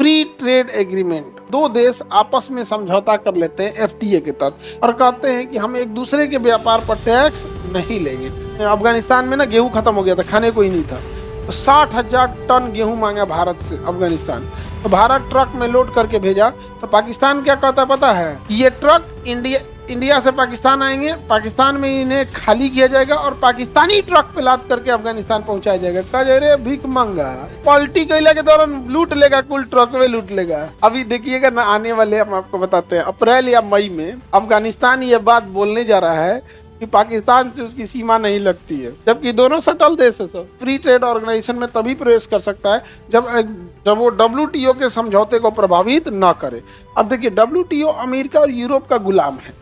Free trade agreement, दो देश आपस में समझौता कर लेते हैं एफटीए के तहत और कहते हैं कि हम एक दूसरे के व्यापार पर टैक्स नहीं लेंगे। अफगानिस्तान में ना गेहूं खत्म हो गया था, खाने को ही नहीं था, तो 60,000 टन गेहूं मांगा भारत से अफगानिस्तान। तो भारत ट्रक में लोड करके भेजा, तो पाकिस्तान क्या कहता पता है, ये ट्रक इंडिया से पाकिस्तान आएंगे, पाकिस्तान में इन्हें खाली किया जाएगा और पाकिस्तानी ट्रक पे लाद करके अफगानिस्तान पहुंचाया जाएगा। कहा रे भीख मंगा, पॉलिटी कैला के दौरान लूट लेगा, कुल ट्रक में लूट लेगा। अभी देखिएगा ना, आने वाले हम आपको बताते हैं अप्रैल या मई में अफगानिस्तान ये बात बोलने जा रहा है कि पाकिस्तान से उसकी सीमा नहीं लगती है, जबकि दोनों सटल देश है। सब फ्री ट्रेड ऑर्गेनाइजेशन में तभी प्रवेश कर सकता है जब वो डब्ल्यूटीओ के समझौते को प्रभावित ना करे। अब देखिए, डब्ल्यूटीओ अमेरिका और यूरोप का गुलाम है।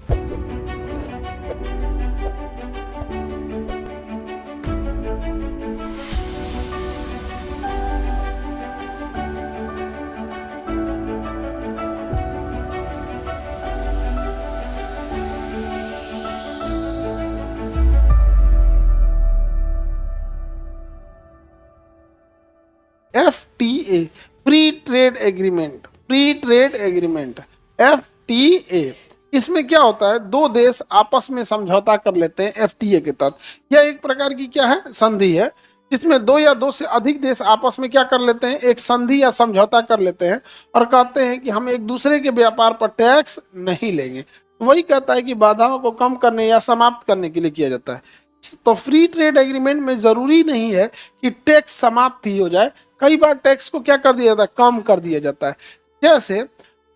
FTA free trade agreement FTA, इसमें क्या होता है, दो देश आपस में समझौता कर लेते हैं FTA के तहत। यह एक प्रकार की क्या है, संधि है, जिसमें दो या दो से अधिक देश आपस में क्या कर लेते हैं, एक संधि या समझौता कर लेते हैं और कहते हैं कि हम एक दूसरे के व्यापार पर टैक्स नहीं लेंगे। वही कहता है कि बाधाओं को कम करने या समाप्त करने के लिए किया जाता है। तो फ्री ट्रेड एग्रीमेंट में जरूरी नहीं है कि टैक्स समाप्त ही हो जाए, कई बार टैक्स को क्या कर दिया जाता है, कम कर दिया जाता है। जैसे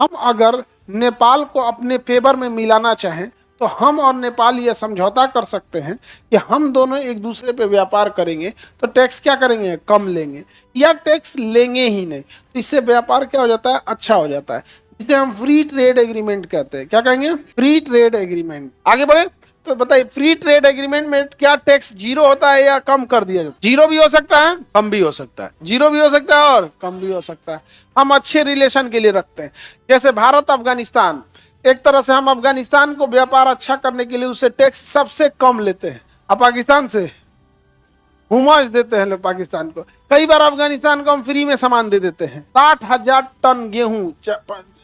हम अगर नेपाल को अपने फेवर में मिलाना चाहें तो हम और नेपाल यह समझौता कर सकते हैं कि हम दोनों एक दूसरे पे व्यापार करेंगे तो टैक्स क्या करेंगे, कम लेंगे, या टैक्स लेंगे ही नहीं। तो इससे व्यापार क्या हो जाता है, अच्छा हो जाता है, जिसे हम फ्री ट्रेड एग्रीमेंट कहते हैं। क्या कहेंगे, फ्री ट्रेड एग्रीमेंट। आगे बढ़े तो बताइए, फ्री ट्रेड एग्रीमेंट में क्या टैक्स जीरो होता है या कम कर दिया जाता है? जीरो भी हो सकता है, कम भी हो सकता है, जीरो भी हो सकता है और कम भी हो सकता है। हम अच्छे रिलेशन के लिए रखते हैं। जैसे भारत अफगानिस्तान, एक तरह से हम अफगानिस्तान को व्यापार अच्छा करने के लिए उससे टैक्स सबसे कम लेते हैं। अब पाकिस्तान से हुमाज देते हैं लोग पाकिस्तान को, कई बार अफगानिस्तान को हम फ्री में सामान दे देते हैं। 60,000 टन गेहूं,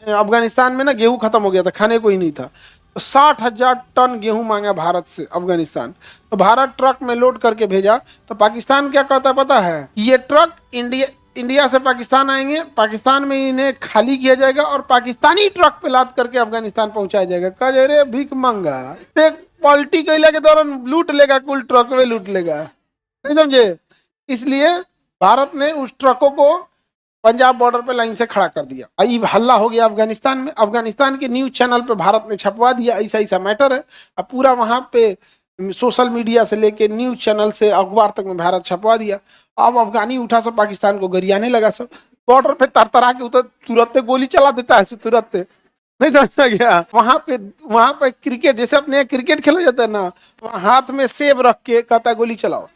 अफगानिस्तान में ना गेहूं खत्म हो गया था, खाने को ही नहीं था, तो 60,000 टन गेहूं मांगा भारत से अफगानिस्तान। तो भारत ट्रक में लोड करके भेजा, तो पाकिस्तान क्या कहता पता है, ये ट्रक इंडिया से पाकिस्तान आएंगे, पाकिस्तान में इन्हें खाली किया जाएगा और पाकिस्तानी ट्रक पे लाद करके अफगानिस्तान पहुंचाया जाएगा। कहा रे भीख मंगा, पॉलिटी कैला के दौरान लूट लेगा, कुल ट्रक में लूट लेगा, नहीं समझे। इसलिए भारत ने उस ट्रकों को पंजाब बॉर्डर पे लाइन से खड़ा कर दिया। अब हल्ला हो गया अफगानिस्तान में, अफगानिस्तान के न्यूज चैनल पे भारत ने छपवा दिया ऐसा ऐसा मैटर है। अब पूरा वहां पे सोशल मीडिया से लेके न्यूज चैनल से अखबार तक में भारत छपवा दिया। अब अफगानी उठा सब पाकिस्तान को गरियाने लगा, सब बॉर्डर पे तरतरा के उतर तुरंत गोली चला देता है, तुरंत नहीं समझा गया। वहां पे क्रिकेट, जैसे अपने क्रिकेट खेला जाता है ना, हाथ में सेब रख के कहता है गोली चलाओ,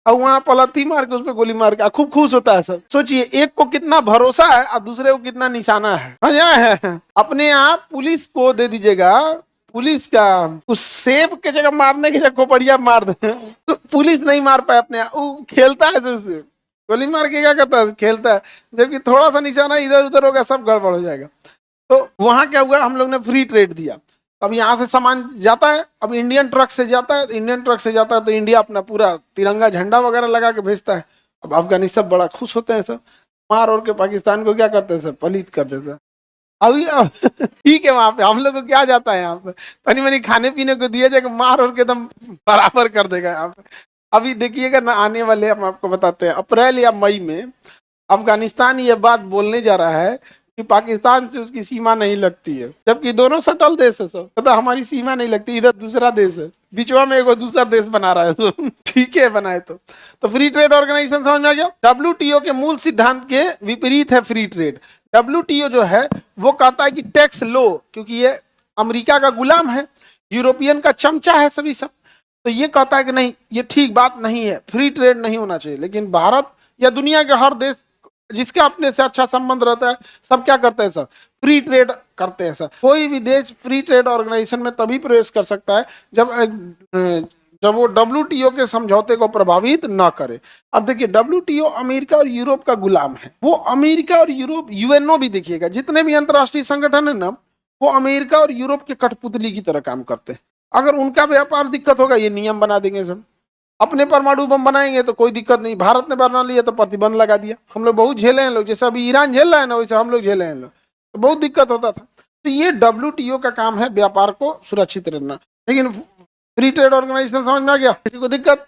और वहां पलथी मार के उस पर गोली मार के खूब खुश होता है सब। सोचिए, एक को कितना भरोसा है और दूसरे को कितना निशाना है। अपने आप पुलिस को दे दीजिएगा, पुलिस का उस सेब के जगह मारने की जगह खोपड़िया मार दे तो पुलिस नहीं मार पाए अपने आप, वो खेलता है जो उसे गोली मार के क्या करता है, खेलता है। जबकि थोड़ा सा निशाना इधर उधर होगा, सब गड़बड़ हो जाएगा। तो वहां क्या हुआ, हम लोग ने फ्री ट्रेड दिया। अब यहाँ से सामान जाता है, अब इंडियन ट्रक से जाता है तो इंडिया अपना पूरा तिरंगा झंडा वगैरह लगा के भेजता है। अब अफगानिस्तान बड़ा खुश होते हैं, सब मार और के पाकिस्तान को क्या करते हैं, सब पलीत कर देते हैं। अभी ठीक है, वहां पे हम लोग को क्या जाता है, यहाँ पे तनी मनी खाने पीने को दिया जाएगा, मार और के एकदम बराबर कर देगा यहाँ पे। अभी देखिएगा ना, आने वाले हम आपको बताते हैं अप्रैल या मई में अफगानिस्तान ये बात बोलने जा रहा है कि पाकिस्तान से उसकी सीमा नहीं लगती है, जबकि दोनों सटल देश है सब। तो हमारी सीमा नहीं लगती, इधर दूसरा देश है, बीचवा में एक दूसरा देश बना रहा है सब। ठीक है, बनाए तो फ्री ट्रेड ऑर्गेनाइजेशन समझ में आ गया। डब्ल्यूटीओ के मूल सिद्धांत के विपरीत है फ्री ट्रेड। डब्ल्यूटीओ जो है वो कहता है कि टैक्स लो, क्योंकि ये अमेरिका का गुलाम है, यूरोपियन का चमचा है सभी सब। तो ये कहता है कि नहीं, ये ठीक बात नहीं है, फ्री ट्रेड नहीं होना चाहिए। लेकिन भारत या दुनिया के हर देश जिसका अपने से अच्छा संबंध रहता है, सब क्या करते हैं, सब फ्री ट्रेड करते हैं। सब कोई भी देश फ्री ट्रेड ऑर्गेनाइजेशन में तभी प्रवेश कर सकता है जब वो WTO के समझौते को प्रभावित ना करे। अब देखिए WTO अमेरिका और यूरोप का गुलाम है। वो अमेरिका और यूरोप, यूएनओ भी देखिएगा, जितने भी अंतर्राष्ट्रीय संगठन है ना, वो अमेरिका और यूरोप के कठपुतली की तरह काम करते हैं। अगर उनका व्यापार दिक्कत होगा, ये नियम बना देंगे सब। अपने परमाणु बम बनाएंगे तो कोई दिक्कत नहीं, भारत ने बना लिया तो प्रतिबंध लगा दिया। हम लोग बहुत झेले हैं लोग, जैसे अभी ईरान झेल रहा है ना, वैसे हम लोग झेले हैं लोग, तो बहुत दिक्कत होता था। तो ये WTO का काम है व्यापार को सुरक्षित रखना। लेकिन फ्री ट्रेड ऑर्गेनाइजेशन समझ में आ गया, किसी को दिक्कत